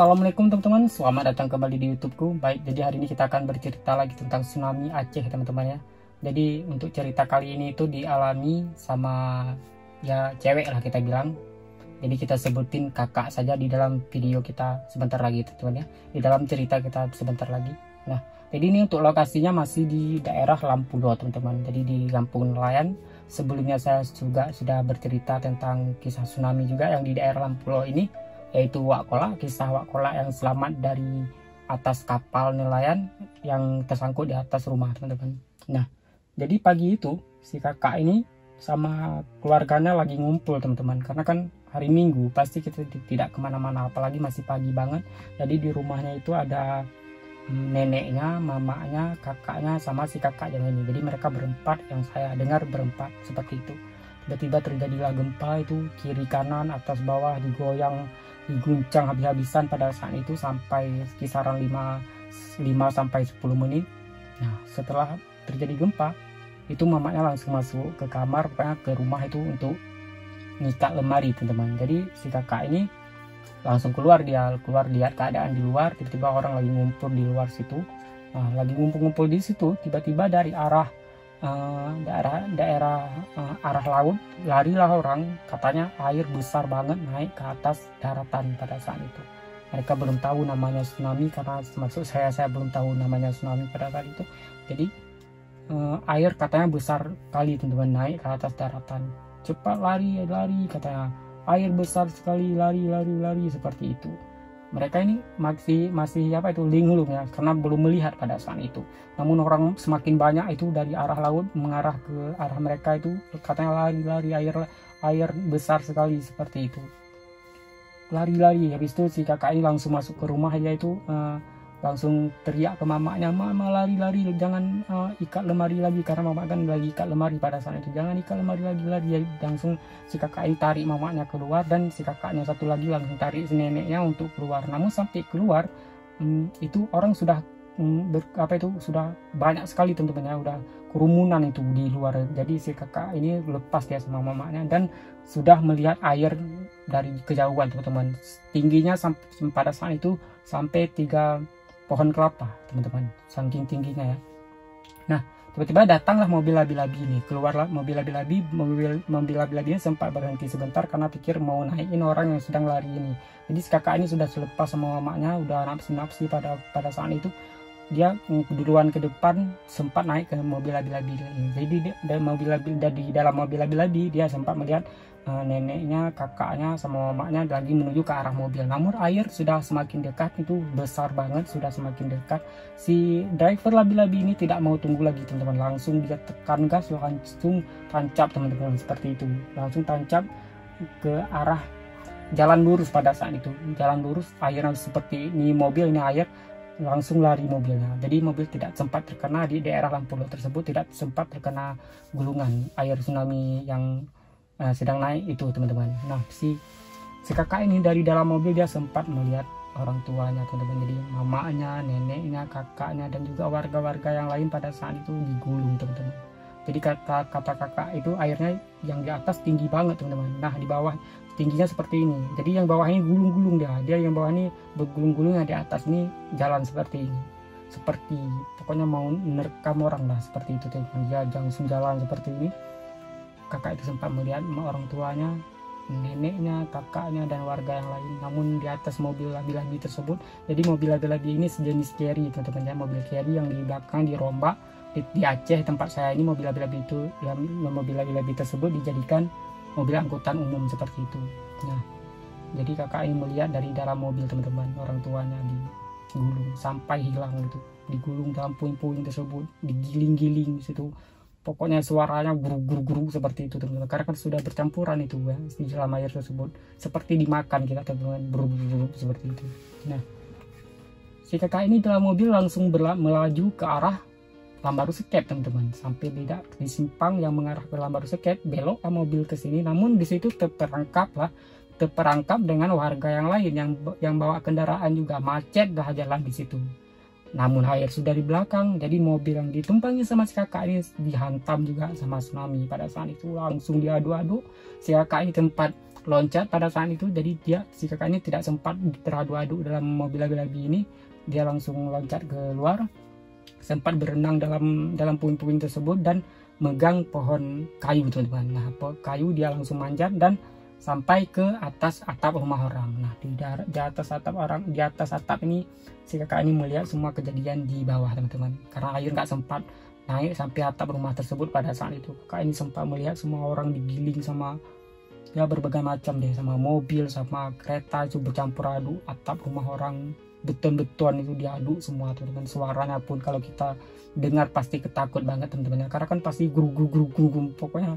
Assalamualaikum teman-teman, selamat datang kembali di YouTubeku. Baik, jadi hari ini kita akan bercerita lagi tentang tsunami Aceh teman-teman ya. Jadi untuk cerita kali ini itu dialami sama ya cewek lah kita bilang. Jadi kita sebutin kakak saja di dalam video kita sebentar lagi teman-teman ya. Di dalam cerita kita sebentar lagi. Nah, jadi ini untuk lokasinya masih di daerah Lampulo teman-teman. Jadi di Kampung Nelayan. Sebelumnya saya juga sudah bercerita tentang kisah tsunami juga yang di daerah Lampulo ini, yaitu Wak Kola, kisah Wak Kola yang selamat dari atas kapal nelayan yang tersangkut di atas rumah teman-teman. Nah, jadi pagi itu si kakak ini sama keluarganya lagi ngumpul teman-teman, karena kan hari Minggu pasti kita tidak kemana-mana, apalagi masih pagi banget. Jadi di rumahnya itu ada neneknya, mamanya, kakaknya, sama si kakak yang ini. Jadi mereka berempat, yang saya dengar berempat seperti itu. Tiba-tiba terjadilah gempa itu, kiri kanan atas bawah digoyang, diguncang habis-habisan pada saat itu sampai kisaran 5 sampai 10 menit. Nah, setelah terjadi gempa itu mamanya langsung masuk ke kamar, ke rumah itu untuk ngikat lemari teman-teman. Jadi si kakak ini langsung keluar lihat keadaan di luar. Tiba-tiba orang lagi ngumpul di luar situ. Nah, lagi ngumpul-ngumpul di situ, tiba-tiba dari arah daerah arah laut larilah orang, katanya air besar banget naik ke atas daratan pada saat itu. Mereka belum tahu namanya tsunami, karena maksud saya belum tahu namanya tsunami pada saat itu. Jadi air katanya besar kali teman-teman, naik ke atas daratan. Cepat lari katanya, air besar sekali, lari seperti itu. Mereka ini masih linglung ya, karena belum melihat pada saat itu. Namun orang semakin banyak itu dari arah laut mengarah ke arah mereka itu, katanya lari, air besar sekali seperti itu. Lari, habis itu si kakak ini langsung masuk ke rumah, yaitu langsung teriak ke mamanya, "Mama lari, jangan ikat lemari lagi," karena mama kan lagi ikat lemari pada saat itu. "Jangan ikat lemari lagi." Langsung si kakak ini tarik mamanya keluar, dan si kakaknya satu lagi langsung tarik si neneknya untuk keluar. Namun sampai keluar itu orang sudah sudah banyak sekali teman-teman ya, udah kerumunan itu di luar. Jadi si kakak ini lepas dia sama mamanya dan sudah melihat air dari kejauhan teman-teman. Tingginya pada saat itu sampai 3 pohon kelapa teman-teman, saking tingginya ya. Nah, tiba-tiba datanglah mobil labi-labi ini, keluarlah mobil labi-labi ini sempat berhenti sebentar karena pikir mau naikin orang yang sedang lari ini. Jadi si kakak ini sudah selepas sama mamanya, udah nafsi pada saat itu. Dia duluan ke depan, sempat naik ke mobil labi-labi ini. Jadi di dalam mobil labi-labi dia sempat melihat neneknya, kakaknya, sama mamanya lagi menuju ke arah mobil. Namun air sudah semakin dekat, itu besar banget, sudah semakin dekat. Si driver labi-labi ini tidak mau tunggu lagi teman-teman, langsung dia tekan gas, langsung tancap teman-teman, seperti itu. Langsung tancap ke arah jalan lurus pada saat itu. Jalan lurus, airnya seperti ini, mobil ini air langsung lari mobilnya. Jadi mobil tidak sempat terkena di daerah Lampulo tersebut, tidak sempat terkena gulungan air tsunami yang sedang naik itu teman-teman. Nah, si kakak ini dari dalam mobil dia sempat melihat orang tuanya teman-teman. Jadi mamanya, neneknya, kakaknya, dan juga warga-warga yang lain pada saat itu digulung teman-teman. Jadi kata kakak itu airnya yang di atas tinggi banget teman-teman. Nah, di bawah tingginya seperti ini. Jadi yang bawah ini gulung-gulung dia yang bawah ini bergulung-gulung, yang di atas ini jalan seperti ini. Seperti pokoknya mau menerkam orang lah, seperti itu teman-teman. Dia langsung jalan seperti ini. Kakak itu sempat melihat orang tuanya, neneknya, kakaknya, dan warga yang lain. Namun di atas mobil labi-labi tersebut, jadi mobil labi-labi ini sejenis carry teman-teman ya, mobil carry yang di belakang dirombak. Di Aceh tempat saya ini mobil labi-labi tersebut dijadikan mobil angkutan umum seperti itu. Nah, jadi kakak ini melihat dari dalam mobil teman-teman, orang tuanya digulung sampai hilang gitu, digulung dalam puing-puing tersebut, digiling-giling di situ. Pokoknya suaranya guru seperti itu teman-teman, karena kan sudah bercampuran itu ya di dalam air tersebut, seperti dimakan kita teman-teman, guru seperti itu. Nah, si kakak ini dalam mobil langsung melaju ke arah Lambaru Seket teman-teman, sampai di simpang yang mengarah ke Lambaru Seket, belok mobil ke sini. Namun di situ terperangkap dengan warga yang lain yang bawa kendaraan juga, macet dah jalan di situ. Namun air sudah di belakang, jadi mobil yang ditumpangi sama si kakak ini dihantam juga sama tsunami. Pada saat itu langsung diadu-adu. Si kakak ini tempat loncat pada saat itu. Jadi si kakak ini tidak sempat teradu-adu dalam mobil lagi ini, dia langsung loncat keluar, sempat berenang dalam puing-puing tersebut dan megang pohon kayu teman-teman. Nah kayu dia langsung manjat dan sampai ke atas atap rumah orang. Nah di atas atap ini si kakak ini melihat semua kejadian di bawah teman-teman, karena air nggak sempat naik sampai atap rumah tersebut pada saat itu. Kakak ini sempat melihat semua orang digiling sama ya berbagai macam deh, sama mobil sama kereta itu bercampur aduk, atap rumah orang, beton-beton itu diaduk semua teman-teman. Suaranya pun kalau kita dengar pasti ketakut banget teman-teman, karena kan pasti guru pokoknya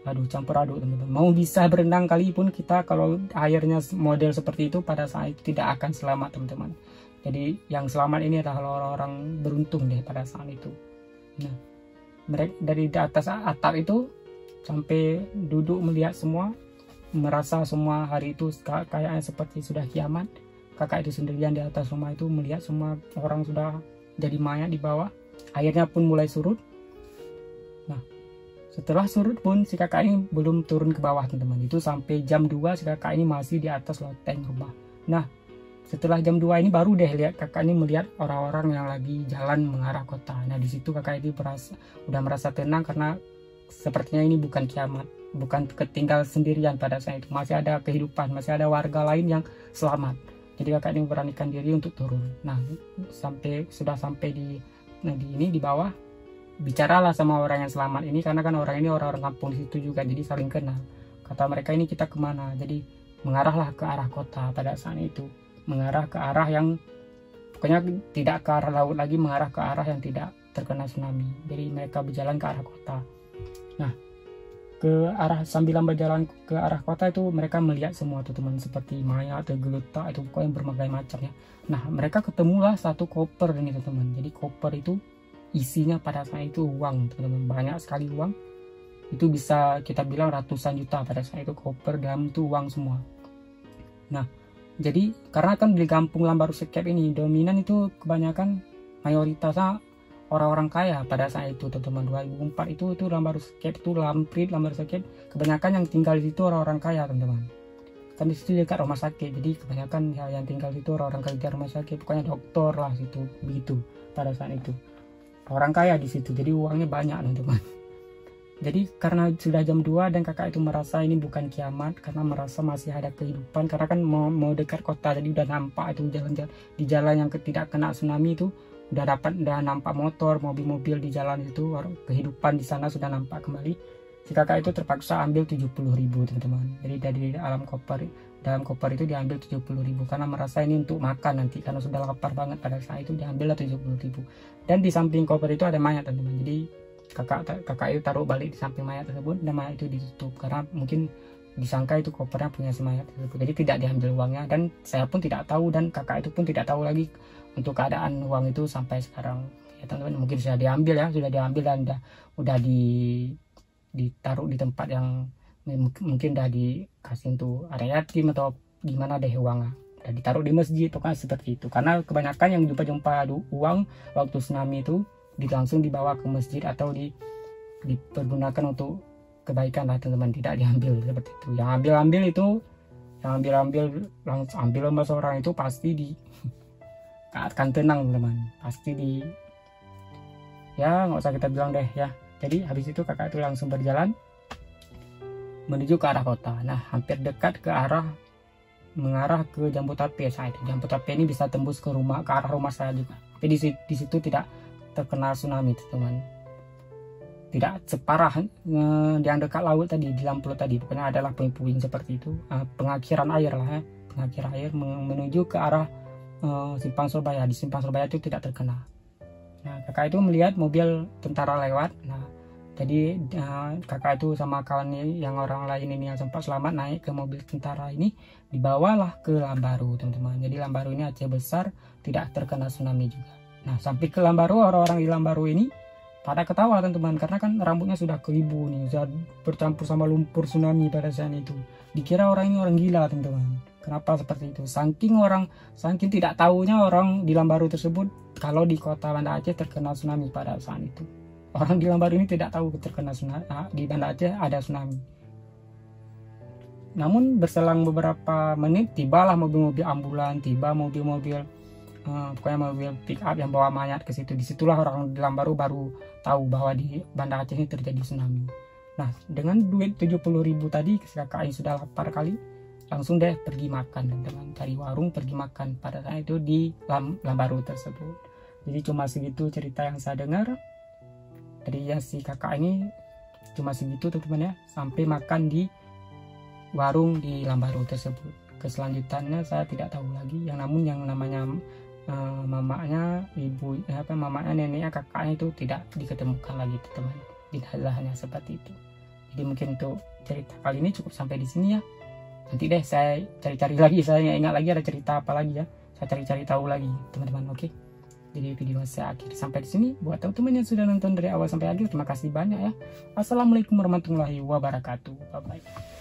aduh campur aduk teman-teman. Mau bisa berenang kali pun kita kalau airnya model seperti itu pada saat itu tidak akan selamat teman-teman. Jadi yang selamat ini adalah orang-orang beruntung deh pada saat itu. Nah mereka dari di atas atap itu sampai duduk melihat semua, merasa semua hari itu kayaknya seperti sudah kiamat. Kakak itu sendirian di atas rumah itu melihat semua orang sudah jadi mayat di bawah. Airnya pun mulai surut. Nah setelah surut pun si kakak ini belum turun ke bawah teman-teman. Itu sampai jam 2 si kakak ini masih di atas loteng rumah. Nah setelah jam 2 ini baru deh kakak ini melihat orang-orang yang lagi jalan mengarah kota. Nah di situ kakak ini udah merasa tenang, karena sepertinya ini bukan kiamat, bukan ketinggal sendirian pada saat itu. Masih ada kehidupan, masih ada warga lain yang selamat. Jadi kakak ini memberanikan diri untuk turun. Nah sudah sampai di bawah, bicaralah sama orang yang selamat ini, karena kan orang ini orang-orang kampung di situ juga, jadi saling kenal. Kata mereka ini kita kemana? Jadi mengarahlah ke arah kota pada saat itu, mengarah ke arah yang pokoknya tidak ke arah laut lagi, mengarah ke arah yang tidak terkena tsunami. Jadi mereka berjalan ke arah kota. Nah sambil berjalan ke arah kota itu mereka melihat semua tuh teman, seperti mayat tergeletak itu pokoknya berbagai macam ya. Nah mereka ketemulah satu koper ini teman. Jadi koper itu isinya pada saat itu uang teman-teman, banyak sekali uang. Itu bisa kita bilang ratusan juta pada saat itu, koper dalam itu uang semua. Nah jadi karena kan di kampung Lambaru Sekep ini dominan itu kebanyakan mayoritasnya orang-orang kaya pada saat itu teman-teman. 2004 itu Lambaru Sekep itu Lambaru Sekep kebanyakan yang tinggal di situ orang-orang kaya teman-teman. Kan di situ dekat rumah sakit, jadi kebanyakan ya, yang tinggal di situ orang-orang kerja rumah sakit, pokoknya dokter lah situ begitu pada saat itu. Orang kaya di situ, jadi uangnya banyak teman-teman. Jadi karena sudah jam 2 dan kakak itu merasa ini bukan kiamat, karena merasa masih ada kehidupan, karena kan mau dekat kota, jadi udah nampak itu di jalan yang tidak kena tsunami itu udah nampak motor, mobil-mobil di jalan itu, kehidupan di sana sudah nampak kembali. Si kakak itu terpaksa ambil 70.000 teman-teman. Jadi dari dalam koper itu diambil 70.000 karena merasa ini untuk makan nanti, karena sudah lapar banget pada saat itu, diambillah 70.000. Dan di samping koper itu ada mayat teman-teman. Jadi kakak itu taruh balik di samping mayat tersebut, dan mayat itu ditutup karena mungkin disangka itu kopernya punya si mayat tersebut. Jadi tidak diambil uangnya, dan saya pun tidak tahu, dan kakak itu pun tidak tahu lagi untuk keadaan uang itu sampai sekarang ya teman-teman. Mungkin sudah diambil dan udah ditaruh di tempat yang mungkin udah dikasih untuk ada yatim atau gimana deh uangnya, udah ditaruh di masjid pokoknya seperti itu. Karena kebanyakan yang jumpa uang waktu tsunami itu langsung dibawa ke masjid atau dipergunakan untuk kebaikan lah teman-teman, tidak diambil seperti itu. Yang ambil sama seorang itu pasti akan tenang teman-teman, pasti ya nggak usah kita bilang deh ya. Jadi habis itu kakak itu langsung berjalan menuju ke arah kota. Nah hampir dekat mengarah ke Jambu Tape saat itu. Jambu Tape ini bisa tembus ke arah rumah saya juga. Tapi di situ tidak terkena tsunami teman-teman, tidak separah yang dekat laut tadi, di Lamplut tadi. Pokoknya adalah puing-puing seperti itu, pengakhiran air lah ya, pengakhiran air menuju ke arah Simpang Surabaya. Di Simpang Surabaya itu tidak terkena. Nah kakak itu melihat mobil tentara lewat. Nah jadi kakak itu sama kawannya yang orang lain ini yang sempat selamat naik ke mobil tentara ini, dibawalah ke Lambaru teman-teman. Jadi Lambaru ini Aceh besar, tidak terkena tsunami juga. Nah sampai ke Lambaru, orang-orang di Lambaru ini pada ketawa teman-teman, karena kan rambutnya sudah keribu nih, sudah bercampur sama lumpur tsunami pada saat itu. Dikira orang ini orang gila teman-teman. Kenapa seperti itu? Saking tidak tahunya orang di Lambaru tersebut kalau di kota Banda Aceh terkena tsunami pada saat itu. Orang di Lambaru ini tidak tahu terkena tsunami, di Banda Aceh ada tsunami. Namun berselang beberapa menit tibalah mobil-mobil ambulan, tiba mobil-mobil pokoknya mobil pick up yang bawa mayat ke situ. Disitulah orang di Lambaru baru tahu bahwa di Banda Aceh ini terjadi tsunami. Nah, dengan duit 70.000 tadi, KKI sudah lapar kali, langsung deh pergi makan dengan cari warung, pergi makan pada saat itu di Lambaru tersebut. Jadi cuma segitu cerita yang saya dengar dari ya si kakak ini, cuma segitu teman-teman ya, sampai makan di warung di Lambaru tersebut. Keselanjutannya saya tidak tahu lagi. Namun yang namanya mamanya, mamanya, neneknya, kakaknya itu tidak diketemukan lagi teman-teman. Tidak hanya seperti itu. Jadi mungkin untuk cerita kali ini cukup sampai di sini ya. Nanti deh saya cari-cari lagi, saya ingat lagi ada cerita apa lagi ya. Saya cari-cari tahu lagi teman-teman, oke? Jadi video saya akhir sampai di sini. Buat teman-teman yang sudah nonton dari awal sampai akhir, terima kasih banyak ya. Assalamualaikum warahmatullahi wabarakatuh. Bye bye.